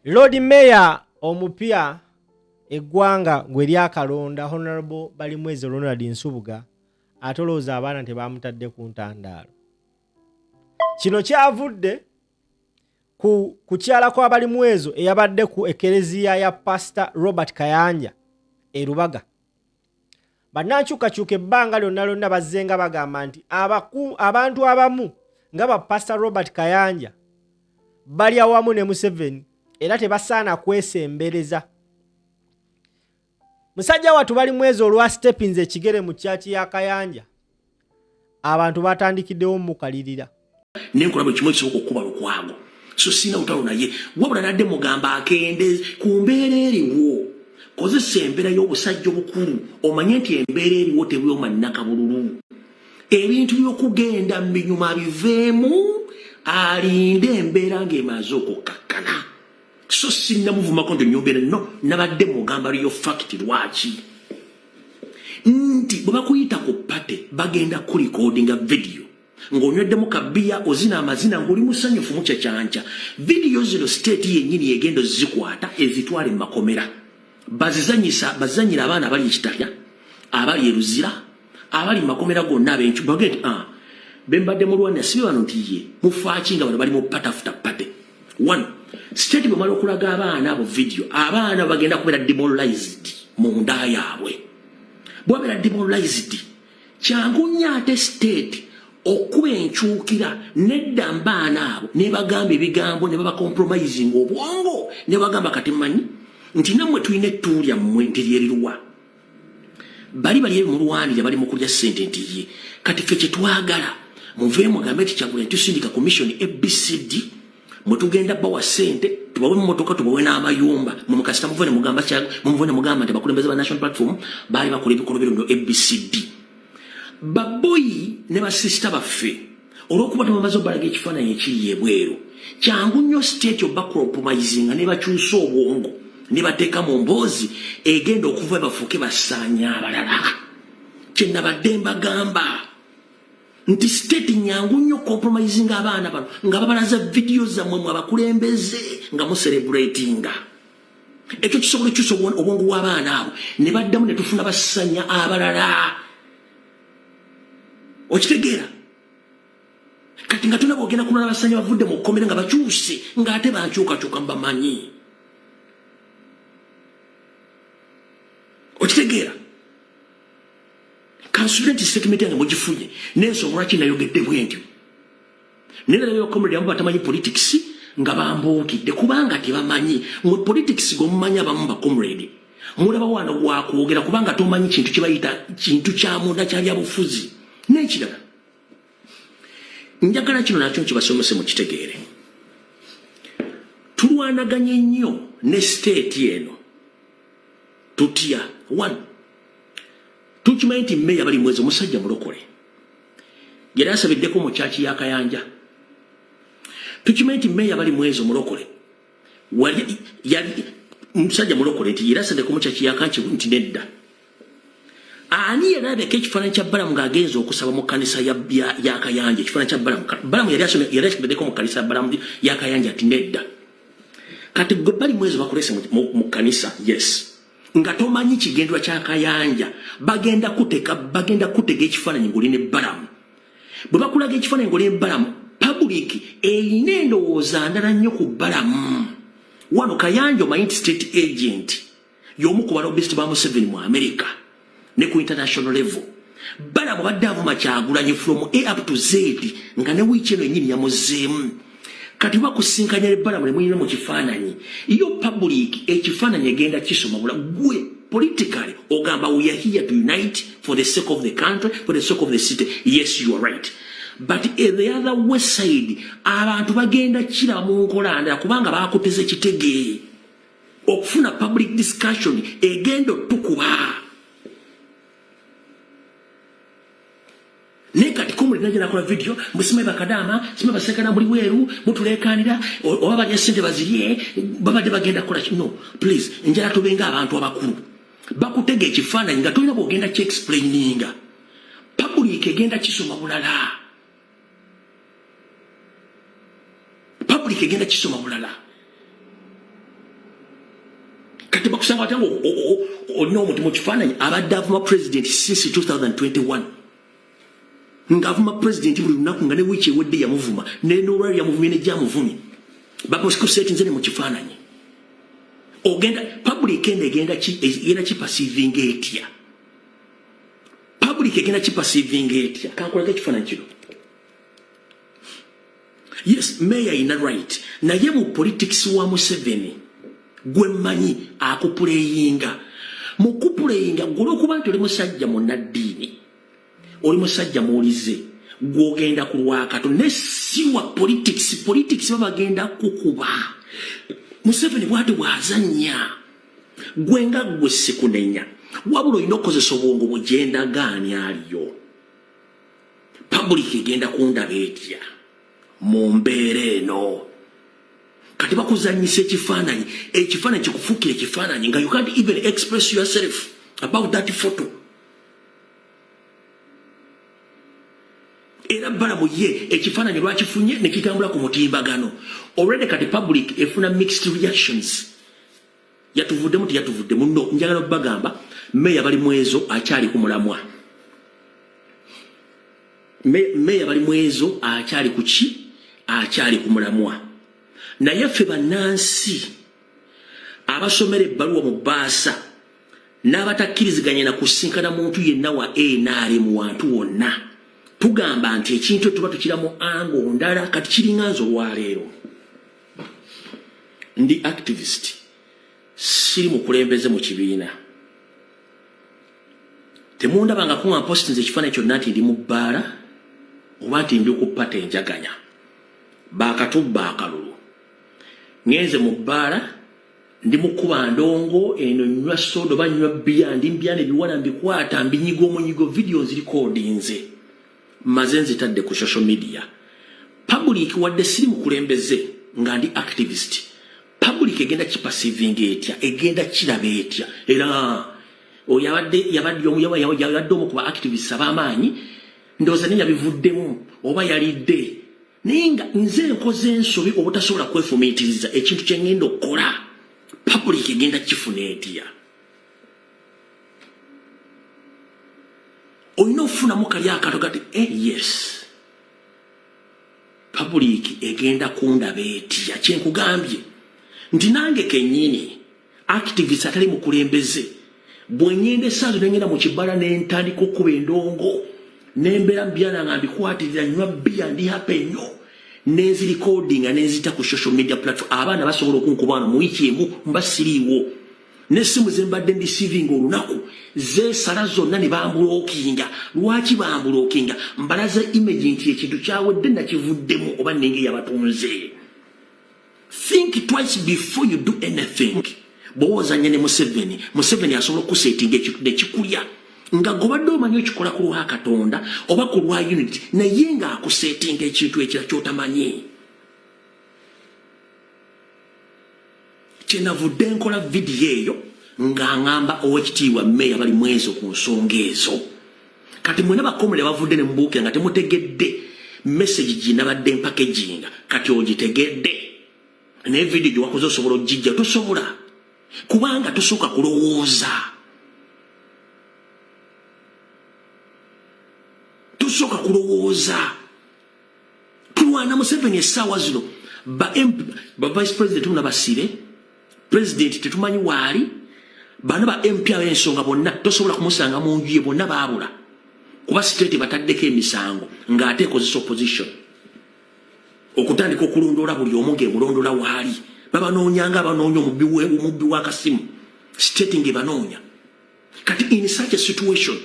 Lord Mayor omupya eggwanga gwe lyakalonda Honorable Balimwezi Ronald Nsubuga atolooza abaana tebamutadde ku ntandaalo. Kino kyavudde ku kukyala kwa Balimwezi eyabadde ku ekereziya ya Pastor Robert Kayanja e Rubaga. Bannankyukakyuka ebbanga lyonna bazzenga bagamba nti abantu abamu nga ba Pastor Robert Kayanja bali awamu ne Museveni era tebasaana kwesembereza. Musajja watu Balimwezi olwa stepinze ekigere mu kyaki ya Kayanja abantu batandikiddewo mukalirira. Nenkola bwe kimwe kisoko kuba lukwago so sina utalo naye wabula nadde mugamba akende ku mbeera eriwo kozesa embeera y'obusajja obukulu omanye nti embeera eriwo tebuyoma nnakabululu ebintu by'okugenda mu binyuma biveemu alinde embeera ng'emaze okukakkana so sina muvumako nti nnyumbeera no nabadde mugamba liyo fakiti lwaki nti bwe bakuyita ku pate bagenda kulikodinga video ng'onyweddemu kabiya ozina amazina ng'oli musanyufu mukyakyanca video zino state yennyini egendo zikwata ezitwale mu makomera bazanyira abaana abali ekitalya abali eruzira abali mu makomera gonna ab'encu bagenti bembadde mulwana sibe bano nti ye mufaaki nga bano bali mu patafuta pate. One, state bwe mala okulaga abaana abo video abaana bagenda kubeera demoralized mu nda yaabwe. Bwabeera demoralized kyangu nnyo ate state okuba enkyukira nedda mbaana abo ne bagamba ebigambo ne baba compromising obwongo ne bagamba kati mmanyi nti nammwe tulina ettuulu lyammwe nti lyeriruwa bali mu lwanirira bali mu kulya ssente nti ye kati ffe kye twagala muveemu mugambe nti Kyagulanyi tusindika commission ABCD mwe tugenda bawa ssente tubawe mu motoka tubawe n'amayumba mu mukasita muvune mugamba nti abakulembeze ba National Platform baali bakola ebikolobero bino ABCD baboyi ne basista baffe olw'okuba tebamaze obalaga ekifaananyi ekiri ebweru kyangu nnyo state obacompromisinga ne bakyusa obwongo ne bateeka mu mboozi egenda okuva bafuuke basaanya abalala. Kye nabadde mbagamba nti state nyangu nnyo compromisinga abaana bano nga babalaza video zammwe mu abakulembeze nga mucelebratinga ekyo kisobola ekyusa obwongo bw'abaana abo ne baddamu ne tufuna basanya abalala. Okitegeera kati nga tuna bwogenda kunala basanya bavudde mu kkomera nga bakyuse ng'ate bankyukakyuka mbamanyi. Okitegeera kansubira nti statement yange mugifunye n'ensonga lwaki nayogedde bwentyo neralayo comrade abo batamanyi politics nga bambuukidde kubanga tebamanyi mu politics g'omumanyi abamu ba comrade mulaba wano gwakwogera kubanga tomanyi kintu kye bayita kintu kya munda kyali abufuzi. N'ekirala njagala kino nakyo nkibasomese mukitegeere tulwanaganye nnyo ne state eno tutya. One, tukimanyi nti Mayor Balimwezi omusajja mulokole yali asabiddeko mu kyaki ya Kayanja. Tukimanyi nti Mayor Balimwezi omulokole yali musajja mulokole nti yali asabiddeko mu kyaki ya Kanki nti nedda ani yalabeko ekifaananyi kya Balamu ng'agenza okusaba mu kkanisa ya Kayanja. Ekifaananyi kya Balamu yali asibiddeko mu kkanisa ya Balamu ya Kayanja ati nedda. Kati gwe Balimwezi bakulese mu kkanisa yes nga tomanyi kigendwa kya Kayanja bagenda kutega ekifaananyi ng'oli ne Balamu. Bwe bakulaga ekifaananyi ng'oli ne Balamu public erina endowooza ndala nnyo ku Balamu. Wano Kayanja omanyi nti state agent y'omu ku balobisiti ba Museveni mu America ne ku international level. Balamu badde avuma Kyagulanyi from A up to Z nga ne wiiki eno ennyini yamuzeemu. Kati bakusinkanya ne Balamu ne muyina mu kifaananyi yo public ekifaananyi egenda kisoma bula gwe politically ogamba we are here to unite for the sake of the country, for the sake of the city. Yes, you are right, but at the other west side abantu bagenda kiraba mu nkola ndala kubanga bakuteze ekitege okufuna public discussion egenda tukuba. Nekati kumuli naje nakola video musime bakadama sime basekana buli weru mutulekanira oba banya sente baziriye babadde bagenda kola kino. Please njala tubenga abantu abakulu bakutege ekifaananyi nga tolina bwogenda ki explaininga public egenda kisoma bulala. Public egenda kisoma bulala. kati bakusanga watango olina omuntu mu kifaananyi abadde avuma president since 2021 ng'avuma president buli lunaku nga ne wiiki ewedde yamuvuma n'olwali yamuvumye ne gyamuvumye bamusikusetinze ne mu kifaananyi ogenda public egenda kipasivinga etya public egenda kipasivinga etya kankolako ekifaananyi kino yes mayor ina right naye mu politics wa Museveni gwe mmanyi akupuleyinga mu kupuleyinga gw'olwokuba nti oli musajja munnaddiini oli musajja muwulize gw'ogenda ku lwakato ne siwa politics babagenda kukuba Museveni bw'ati bw'azannya gwenga gwe sikunenya wabula olina okukozesa obwongo bugendagaani aliyo public egenda kundaba etya mu mbeera eno kati bakuzanyisa ekifaananyi kikufuukira ekifaananyi nga you can't even express yourself about that photo era balamu ye ekifaananyi lwakifunye ne kitambula ku mutimbagano already kati public efuna mixed reactions yatuvuddemu teyatuvuddemu nno njagala okubagamba meya bali mwezo akyali ku mulamwa meya bali mwezo akyali ku ki akyali ku mulamwa naye ffe bannansi abasomera ebbaluwa mu bbaasa n'abatakkiriziganya na kusinkana muntu yenna wa NRM wantu wonna tugamba nti ekintu tuba tukiramu ango ndala kati kiringa nze olwaleero ndi activist siri mukulembeze mu kibiina temundabanga kuŋa postinze ekifaananyi kyonna nti ndi mu bbaala oba nti ndi kupata enjaganya baakatubba akalulu ngenze mu bbaala ndi mukuba ndongo eno nywa soda oba nywa bbiya ndi mbyana ebiwala mbikwata mbinyiga omunyigo video nzirikodinze maze nzitadde ku social media public wadde siri mukulembeze nga ndi activist public egenda kipasivinga etya egenda kiraba etya era yabadde omu ku ba activists ab'amaanyi ndowooza ne yabivuddemu oba yalidde naye nga nze nkoze ensobi obutasobola kwefumiitiriza ekintu kye ngenda okukola public egenda kifuna etya olina okufunamu kali akato kati yes public egenda kundaba etya kyenkugambye nti nange kennyini activist atali mukulembeze bwenyenda esaazo nengenda mu kibala nentandika okuba endongo nembeera mbyana nga mbikwatirira nywa bbiya ndi hapa ennyo nenzirikodinga nenzita ku social media platform abaana basobola okunkubaana mu wiiki emu mba siriiwo n'essimu ze mbadde ndisiivinga olunaku zeesala zonna ne bambulookinga lwaki bambulookinga mbalaza image nti ekintu kyawedde nakivuddemu oba nenge yabatunze think twice before you do anything bw'owozanya ne Museveni asobola okusetinga ekintu nekikulya nga gobadde omanyi okikola ku lwa Katonda oba ku lwa unity naye nga akusetinga ekintu ekira kyotamanyi kyenavudde nkola vidiyo eyo nga ngamba owekitiibwa meya bali mwezo ku nsonga ezo kati mwena bakomole bavudde ne mubuukira nga temutegedde message ginabadde mpakeginga kati ogitegedde naye vidiyo gyewakoze osobola ogijja tosobola kubanga tosooka kulowooza tulwana Museveni essaawa zino ba vice president munabasire president tetumanyi waali bano ba MP ab'ensonga bonna tosobola kumusanga mu nju ye bonna baabula kuba state bataddeko emisango ng'ate ekozesa opposition okutandika okulondoola buli omu ng'emulondoola waali babanoonyanga abanoonya omubbi w'akasimu state ng'ebanoonya kati in such a situation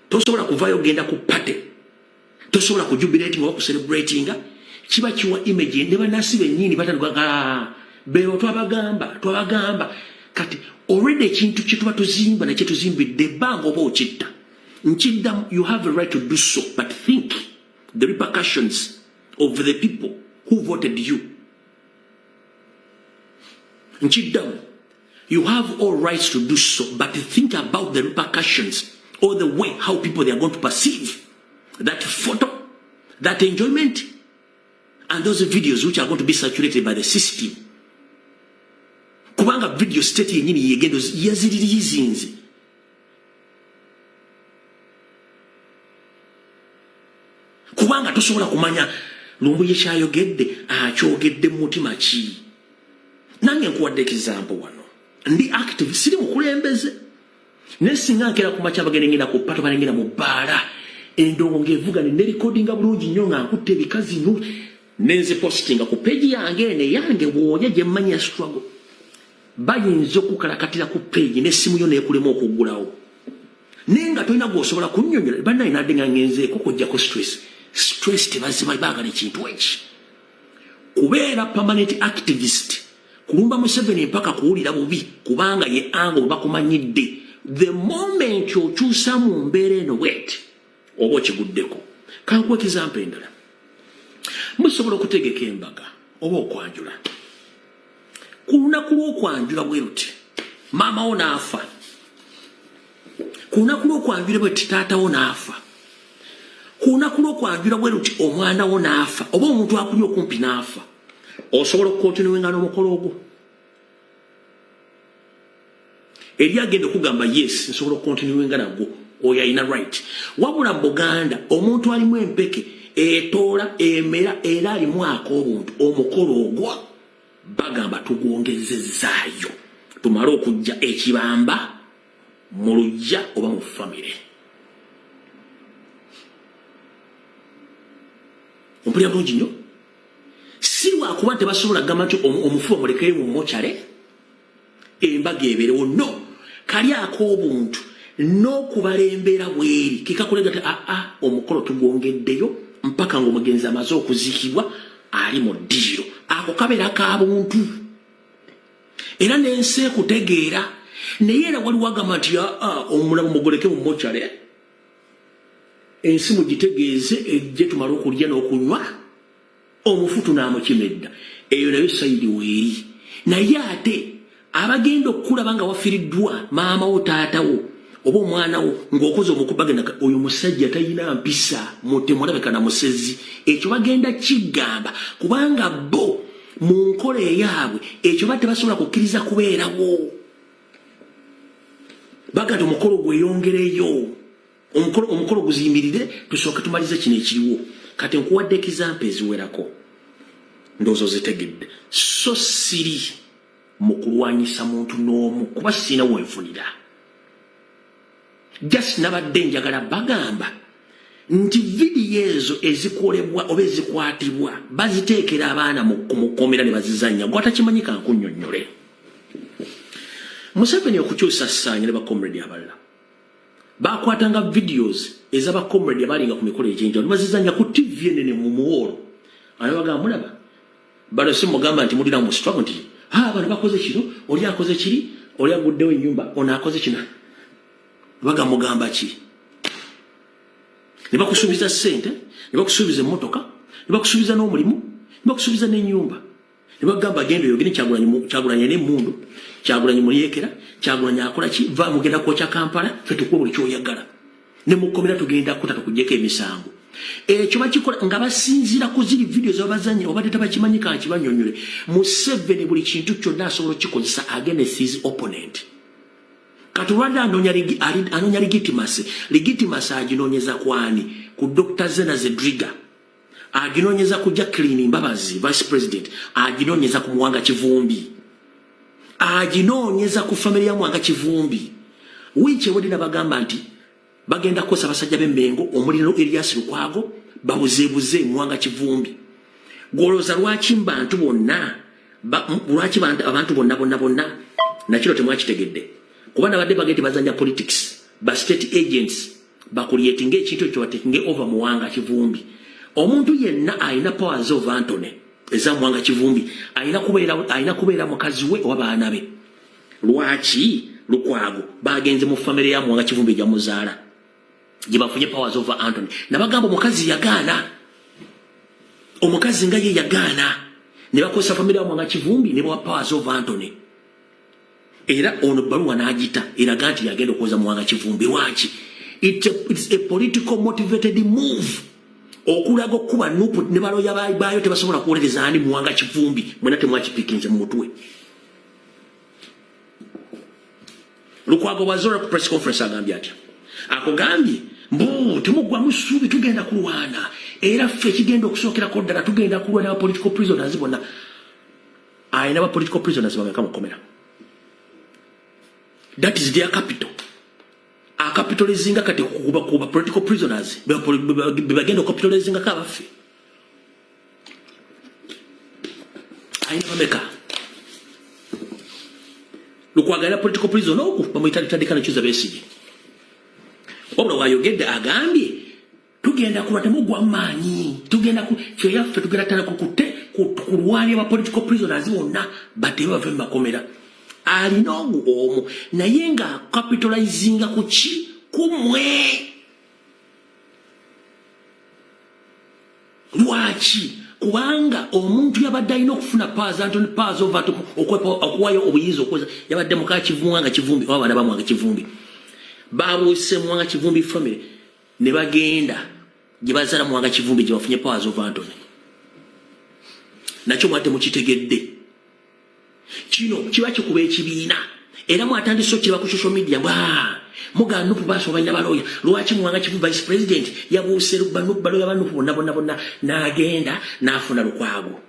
tosobola kuvaayo ogenda ku pate tosobola kujubilating oba kucelebratinga kiba kiwa image ne bannansi bennyini batandika beewo twabagamba kati already ekintu kye tuba tuzimba nakye tuzimbidde ebbanga oba okitta nkiddamu you have a right to do so but think the repercussions of the people who voted you nkiddamu you have all rights to do so but think about the repercussions or the way how people they are going to perceive that photo, that enjoyment, and those videos which are going to be circulated by the system. kubanga video state yenyini yegendo yaziririzinze kubanga tosobola kumanya Lumbuye kyayogedde akyogedde mu mutima ki. Nange nkuwadde example wano ndi active siri mukulembeze nesinga nkera kumacha bagende ngina ku pato balengera mu bala endongo ngevuga ne recordinga bulungi nnyo nga nkutte bikazi no nenze postinga ku page yange ne yange bwonya gye manya struggle bayinza okukalakatira ku page ne simu yo nekulema okugulawo nenga toina gwosobola kunnyonnyola banna inadinga ngenze kujja ku stress tebaziba bagala ekintu eki kubeera permanent activist kulumba Museveni mpaka kuwulira bubi kubanga ye ango bakumanyidde the moment okyusa mu mbeera eno wet oba okiguddeko kankuwa example endala musobola okutegeka embaga oba okwanjula ku lunaku lw'okwanjula bwe luti maama wo n'afa ku lunaku lw'okwanjula bwe luti taata wo n'afa ku lunaku lw'okwanjula bwe luti omwana wo n'afa oba omuntu akuli okumpi n'afa osobola okukontinuwenga n'omukolo ogwo eri agenda okugamba yes nsobola okukontinuwenga nagwo oyo alina right wabula Buganda omuntu alimu empeke etoola emera era alimu ak'obuntu omukolo ogwo bagamba tugwongezezaayo tumale okujja ekibamba mu lujja oba mu famire ompulira bulungi nnyo si lwakuba tebasobola kugamba nti omufu omulekere mu mochare embaga ebeerewo no kali ak'obuntu n'okubala embeera bweri kikakulega ti omukolo tugwongeddeyo mpaka ng'omugenzi amaze okuzikibwa ali mu ddiiro ako kabeera ak'abuntu era n'ensi ekutegeera naye era waliwo agamba nti omulamu mugoleke mu mochare ensi mugitegeeze ejje tumale okulya n'okunywa omufu tunaamukimedda eyo nayo sayidi weeri naye ate abagenda okulaba nga wafiriddwa maama wo taata wo oba omwana wo ng'okoze omukubagenda oyo musajja talina mpisa mutemulabeka na musezi ekyo bagenda kigamba kubanga bo mu nkola eyaabwe ekyo ba tebasobola kukkiriza kubeerawo bagati omukolo gweyongereyo omukolo guziyimirire tusooke tumalize kino ekiriwo kati nkuwadde example eziwerako ndowooza zitegedde so siri mu kulwanyisa muntu n'omu kuba sirina wenfunira just nabadde njagala bagamba nti vidiyo ezo ezikolebwa oba ezikwatibwa baziteekera abaana mu kkomera ne bazizannya gwatakimanyika nkunnyonnyole Museveni okukyusa ssaanya ne bakomredi abalala bakwatanga videos ez'abakomredi abalinga ku mikolo egy'enjawulo bazizannya ku TV enene mu muwolo ane bagamba mulaba bano si mugamba nti mulina mu struggle nti bano bakoze kino oli akoze kiri oli aguddewo ennyumba ono akoze kino bagamugamba ki ne bakusuubiza ssente ne bakusuubiza emmotoka ne bakusuubiza n'omulimu ne bakusuubiza n'ennyumba ne bagamba genda oyogere Kyagulanyi n'emmundu Kyagulanyi mulyekera Kyagulanyi akola ki va mugenda kwokya Kampala ffe tukuwa buli kyoyagala ne mukomera tugenda kuta tukugyeko emisango ekyo bakikola nga basinziira ku ziri video z'abazanyi obadde tabakimanyika nkibanyonyole Museveni buli kintu kyonna asobola okukikozesa against his opponent kati olwadde anoonya legitimacy aginoonyeza kwani ku Dr. Zena Zedriga aginoonyeza ku Jacqueline Mbabazi vice president aginoonyeza ku Muwanga Kivumbi aginoonyeza ku family ya Muwanga Kivumbi wiiki ewedde nabagamba nti bagenda kukosa basajja b'Emmengo omuliro Elias Lukwago babuzeebuze Muwanga Kivumbi gwolooza lwaki bantu bonna lwaki abantu bonna nakiro temwakitegedde kuba nabadde bagende bazanya politics ba state agents bakulietinga ekintu ekyo batekinge over Muwanga Kivumbi omuntu yenna ayina powers of Antony eza Muwanga Kivumbi ayina kubeera mukazi we oba baana be lwaki Lukwago bagenze mu family ya Muwanga Kivumbi gya muzaala gye bafunye powers of Antony nabagamba omukazi yagaana omukazi nga ye yagaana ne bakozesa family ya Muwanga Kivumbi ne bawa powers of Antony era ono baluwa n'agita eraga nti yagenda okuwoza Muwanga Kivumbi lwaki it's a political motivated move okulaga okuba nupu ne baloya baayo tebasobola kuwolereza ani Muwanga Kivumbi mwena temwakipikinze mu mutwe Lukwago wazora ku press conference agambye ati akugambye mbu temugwamu ssuubi tugenda kulwana era ffe kigenda okusookerako ddala tugenda kulwana aba political prisoners bonna ayina aba political prisoners bameka mukomera. That is their capital. A capitalizing kati kuba political prisoners bagenda capitalizing kabaffe ayina bameka lukwagala political prison oku bamuyitandika nekyuza Besigye obula wayogedde agambye tugenda kulwa temugwa maanyi tugenda kyeyaffe tugenda tana kulwanya aba political prisoners bonna batebe bave mumakomera alina omu naye nga capitalizinga ku ki kumwe lwaki kubanga omuntu yabadde alina okufuna paazi Anthony Paazi ova okuwayo obuyinza okweza yabadde muka Kivumwanga Kivumbi oba abaana bamwanga Kivumbi babuuse Mwanga Kivumbi family ne bagenda gye bazaala Mwanga Kivumbi gye bafunye paazi ova Anthony nakyo mwate mukitegedde kino kiba kikuba ekibiina era mwatandise okiriba ku social media muga Nuupu Basso balina baloya lwaki Mwanga Kivumbi vice president yabuuse baloya ba Nuupu bonna n'agenda n'afuna Lukwago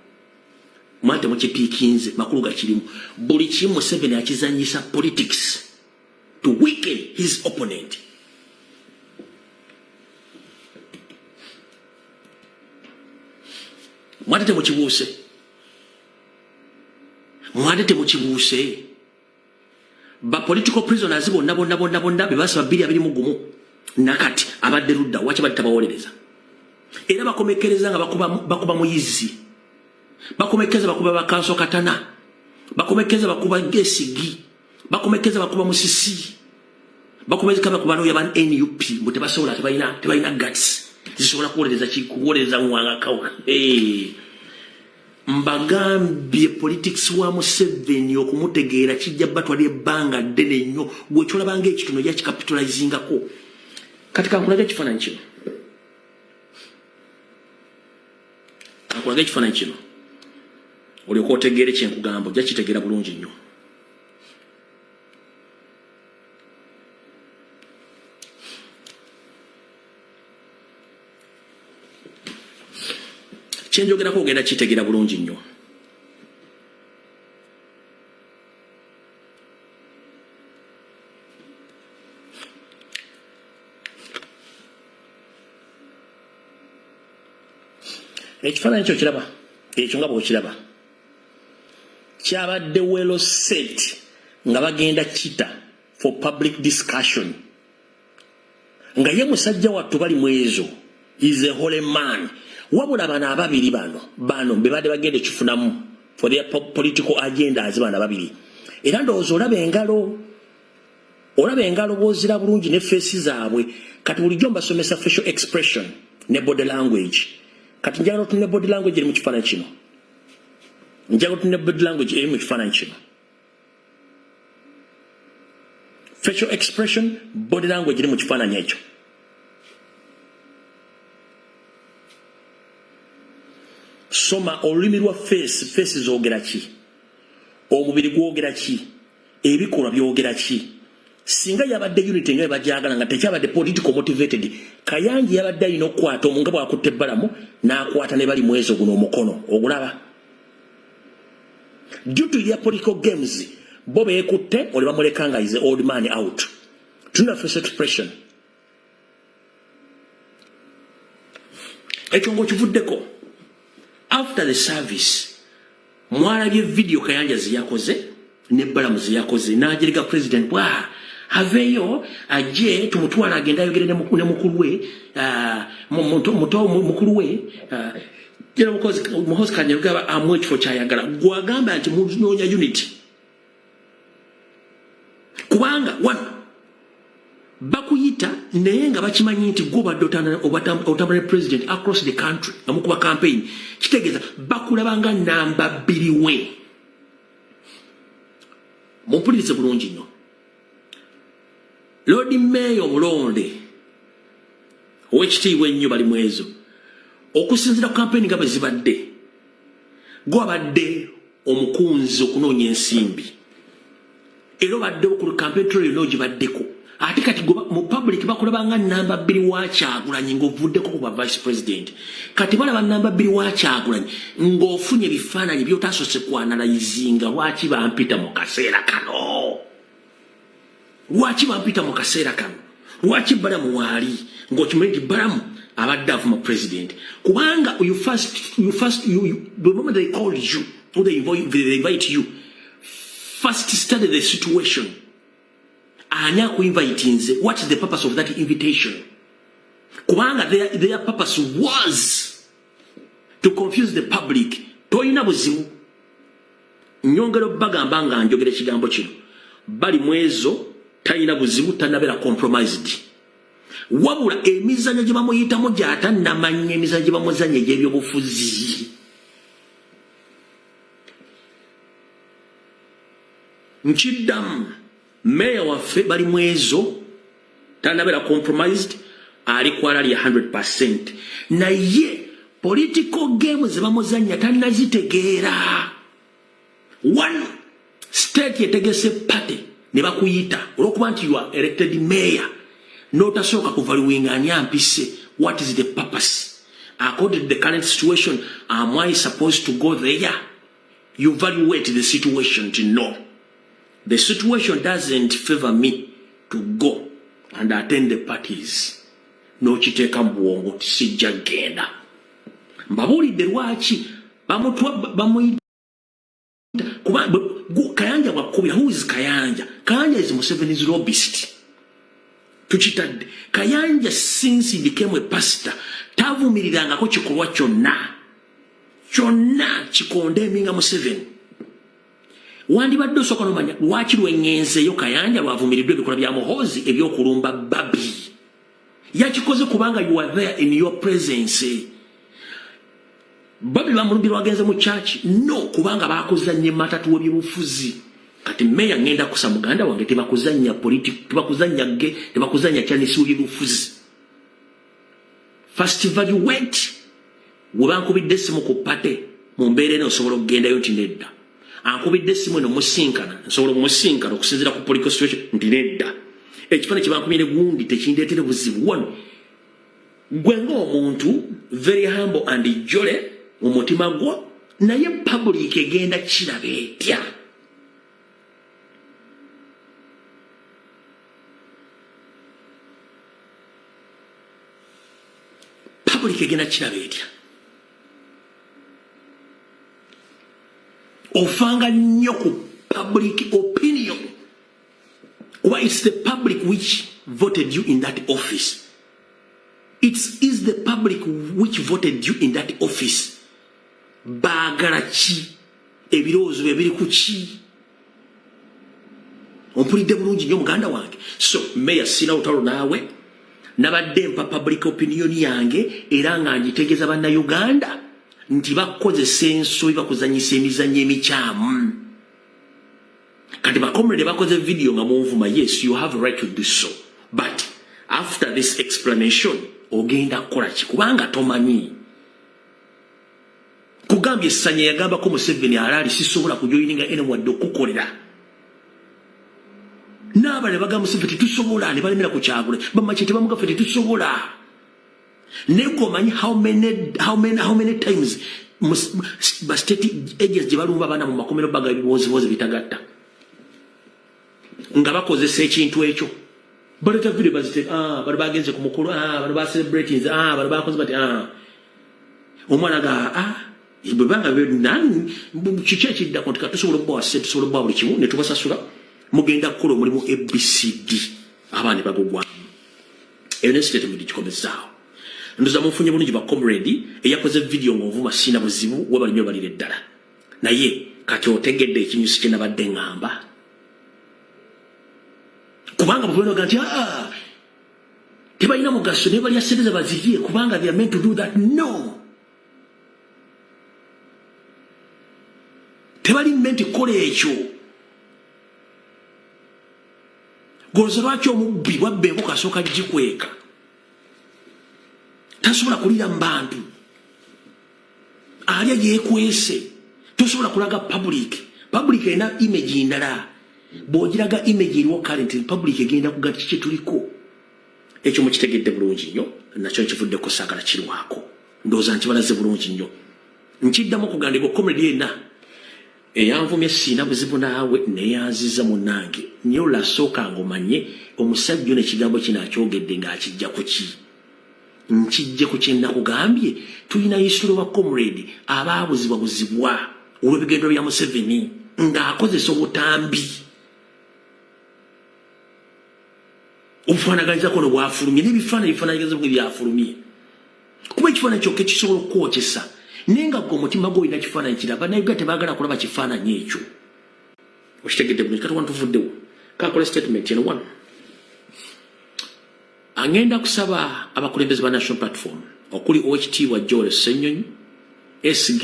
mwate mukipiikinze makulu gakirimu buli kimu Museveni akizanyisa politics to weaken his opponent. Mwate temukibuuse ba political prisoners bonna bebasaba 221 nakati abadde ludda wacha batabawolereza era bakomekereza nga bakuba muyizi bakomekeza bakuba bakanso katana bakomekeza bakuba Gesigi bakomekeza bakuba musisi bakomeza bakuba no yaban NUP mutebasobola tebayina guts zisobola kuwolereza Mwanga Kawuka mbagambye politics wa Museveni okumutegeera kijja batwali ebbanga ddene nnyo gwe kyolabanga ekitono ya kicapitalizingako kati kankulaga ekifaananyi kino olyoka otegeera ekyenkugamba ojja kitegeera bulungi nnyo. Kyenjogerako ogenda kitegeera bulungi nnyo. Ekifaananyi kyo kiraba ekyo nga bw'okiraba kyabadde well set nga bagenda kita for public discussion nga ye musajja wattu bali mu ezo is a holy man wabula bana ababiri bano bebadde bagenda ekifunamu for their political agendas bana babiri era ndowooza olaba engalo bw'ozira bulungi ne face zaabwe kati bulijjo mbasomesa facial expression ne body language kati njagala otunule body language eri mu kifaananyi kino facial expression body language eri mu kifaananyi ekyo soma olulimi lwa face zoogera ki omubiri gwogera ki ebikolwa byogera ki singa yabadde unity nga bajagala nga tekyabadde political motivated Kayanji yabadde alina okukwata omunga bwakutte ebbalamu n'akwata ne bali mwezo guno omukono ogulaba due to their political games bo beekutte oli bamuleka nga is the old man out tuna face expression ekyo ng'okivuddeko after the service mwalabye video Kayanja ziyakoze ne Balamu ziyakoze n'ajerega president aveyo aje tumutwala agenda ayogere ne mukulu we mukulu we jera muhozi Kanyarugaba amwe kifo kyayagala gwagamba nti munoonya unity kubanga bakuyita naye nga bakimanyi nti gobadde otambula president across the country amukuba campaign kitegeeza bakulabanga namba 2 we mumpulirize bulungi nnyo Lord Mayor Mulonde owekitiibwa ennyo bali mwezo okusinzira ku campaign nga bwe zibadde gwabadde omukunzi okunoonya ensimbi ero badde ku campaign trail lodge baddeko ate kati mu public bakulabanga namba 2 wa Kyagulanyi ng'ovuddeko ku vice president kati balaba namba 2 wa Kyagulanyi ng'ofunye bifaananyi by'otaasose kwanalayizinga lwaki bampita mu kaseera kano lwaki balamu waali ng'okimanyi nti balamu abadde avuma president kubanga you the moment they called you or they invite you first study the situation. Anya ku invitinze, what is the purpose of that invitation? Kubanga their purpose was to confuse the public. Toyina buzimu. Nyongero bagamba nga njogere kigambo kino. Bali mwezo tayina buzimu tanabera compromised. Wabula emizanyo gye bamuyitamu gyata namanya emizanyo gye bamuzanya egy'ebyobufuzi. Nchiddamu Mayor waffe bali mwezo tanabera compromised ali kwalali 100%. Naye political games bamuzanya tanazitegeera. One state yetegese party ne bakuyita olwokuba nti you are elected mayor notasooka kuvaluwinga ani ampise. What is the purpose? According to the current situation, am I supposed to go there? You evaluate the situation to know. The situation doesn't favor me to go and attend the parties. No chiteka mbuongo tisijja genda. Mbabulidde lwaki bamuyita kuba Kayanja wakubira. Who is Kayanja? Kayanja is Museveni's lobbyist. Tuchitadde Kayanja since he became a pastor tavumirirangako kikolwa kyonna kikondeminga Museveni. Wandibadde osooka n'omanya lwaki lwengenzeeyo Kayanja lwavumiriddwa ebikola bya Muhoozi ebyokulumba Babi. Yakikoze kubanga you are there in your presence. Babi bamulumbira wagenze mu church? No, kubanga bakuzanya matatu w'ebyobufuzi. Kati meya ngenda kusa muganda wange tebakuzanya politics, tebakuzanya chanisi w'ebyobufuzi. First evaluate webankubidde essimu ku pate mu mbeera eno osobola okugendayo nti nedda. Ankubidde essimu eno musinkana nsobola okumusinkana okusinziira ku political situation nti nedda. Ekifaananyi kye bankumire gundi tekindeetere buzibu. Wano gwe ng'omuntu very humble and jolly mu mutima gwo, naye public egenda kiraba etya? Public egenda kiraba etya? Ofanga nnyo ku public opinion. Or it's the public which voted you in that office. It is the public which voted you in that office. Baagala ki? Ebirowoozo bye biri ku ki? Ompulidde bulungi nnyo muganda wange. So meya sina lutalo naawe, nabadde mpa public opinion yange era nga njitegeeza bannayuganda nti bakozesa ensobi bakuzanyisa emizannyo emikyamu. Kati bakomrede bakoze video nga munvuma. Yes, you have a right to do so, but after this explanation ogenda kukola ki? Kubanga tomanyi. Kugambye Sanya yagamba ko Museveni alali sisobola kujoyininga ene wadde okukolera. N'abale bagamba Museveni tusobola ne balemera ku Kyagula. Bamaki tebamugafe tetusobola. Neko manyi how many times ba state agents gye balumba abaana mu makomero baga ebiwoziwozi bitagatta. Nga bakozesa ekintu ekyo. Baleta video bazite bali bagenze ku mukulu bali ba celebrities bali bakoze bati omwana ga ibanga nani kiche kidda konti katusobola okuba set tusobola okuba buli kimu ne tubasasula mugenda kukola omulimu ABCD abaana bagogwa ene statement gikomezaawo. Ndoza mufunye bulungi ba comrade eyakoze video ng'ovuma sina buzibu wabali nyo balire ddala. Naye kati otegedde ekinyusi kye nabadde ngamba. Kubanga bweno ganti tebalina mugaso ne bali asereza baziviye kubanga they are meant to do that. No. Tebali meant kola ekyo. Goza lwaki omubbi wabbe embuka asooka gikweka. Tasobola kulira mbantu. Alya yeekwese. Tosobola kulaga public. Public ena image ndala. bw'ogiraga image eriwo current republic egenda kugatta kiki tuliko ekyo mukitegedde bulungi nnyo nakyo nkivuddeko saagala kirwako ndowooza nkibalaze bulungi nnyo nkiddamu okugandika comedy yenna eyanvumye siina buzibu naawe neyanziza munnange naye olasooka ng'omanye omusajja n'ekigambo kino akyogedde ng'akijja ku ki nkijje ku kye nakugambye tulina history wa comrade abaabuzibwabuzibwa olw'ebigendo bya Museveni ng'akozesa obutambi obufaanaganyiza kono bwafulumye n'ebifaananyiza byafulumye kuba ekifaananyi kyokka ekisobola okwokyesa naye nga gwe omutima gwe olina kifaananyi kiraba naye ga tebaagala kulaba kifaananyi ekyo okitegedde bulungi kati wano tuvuddewo kakola statement eno wano angenda kusaba abakulembeze ba National Platform okuli Oweekitiibwa Joel Ssenyonyi SG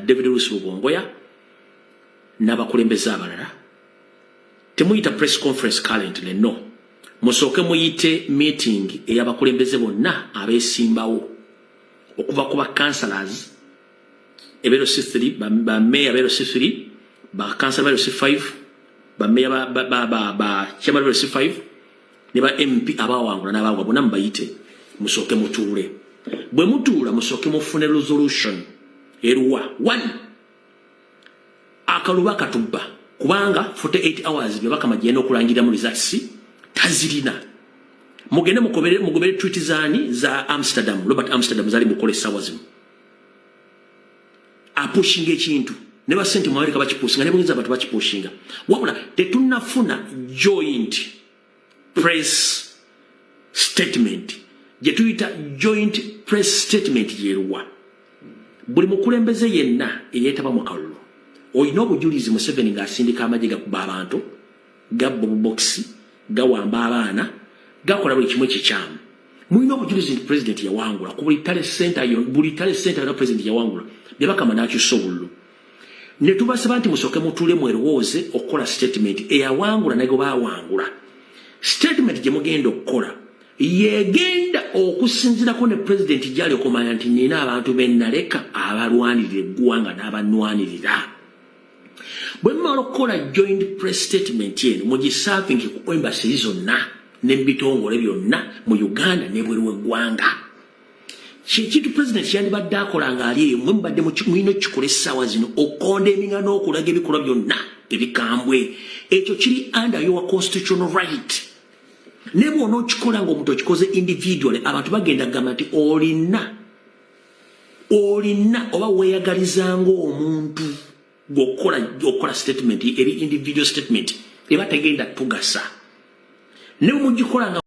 David Lusubomboya n'abakulembeze abalala temuyita press conference currently no musooke muyite meeting ey'abakulembeze bonna abeesimbawo okuva ku ba councillors ebero C3 ba mayor ebero C3 ba councillor ebero C5 ba mayor ba chairman ebero C5 ne ba MP abawangula n'abawangula bonna mbayite musooke mutuule bwe mutuula musooke mufune resolution eruwa 1 akaluba katubba kubanga 48 hours bye bakama jena okulangira mu results tazirina mugende mugobere tweet zani za Robert Amsterdam zali mukole sawa zimu apushinga ekintu ne ba sente mwalika bakipushinga ne bungiza abantu bakipushinga wabula tetunafuna joint press statement jetuyita joint press statement yeruwa buli mukulembeze yenna eyetaba mu kalulu oyina obujulizi Museveni ng'asindika amagye gakuba abantu gabba boxi gawamba abaana gakola buli kimu ekikyamu mulina obujulizi nti president yawangula ku buli tale center na president yawangula bye bakama n'akyusa obululu ne tubasaba nti musooke mutuule mwerowooze okukola statement eyawangula nago baawangula statement gye mugenda okukola yegenda okusinzirako ne president gyali okumanya nti nina abantu bennaleka abalwanirira eggwanga n'abanwanirira bwe mmala okukola joint press statement eno mugisavinge ku embassy zonna n'ebitongole byonna mu Uganda n'ebweru w'eggwanga kintu president yandibadde akola ng'ali eyo mwe mubadde mulina okukikola essaawa zino okondeminga n'okulaga ebikolwa byonna ebikambwe ekyo kiri under your constitutional right ne bw'ona okikola ng'omuntu okikoze individually abantu bagenda kugamba nti olina oba weeyagalizanga omuntu gwokukola statement eri individual statement eba tegenda tugasa ne bwe mugikola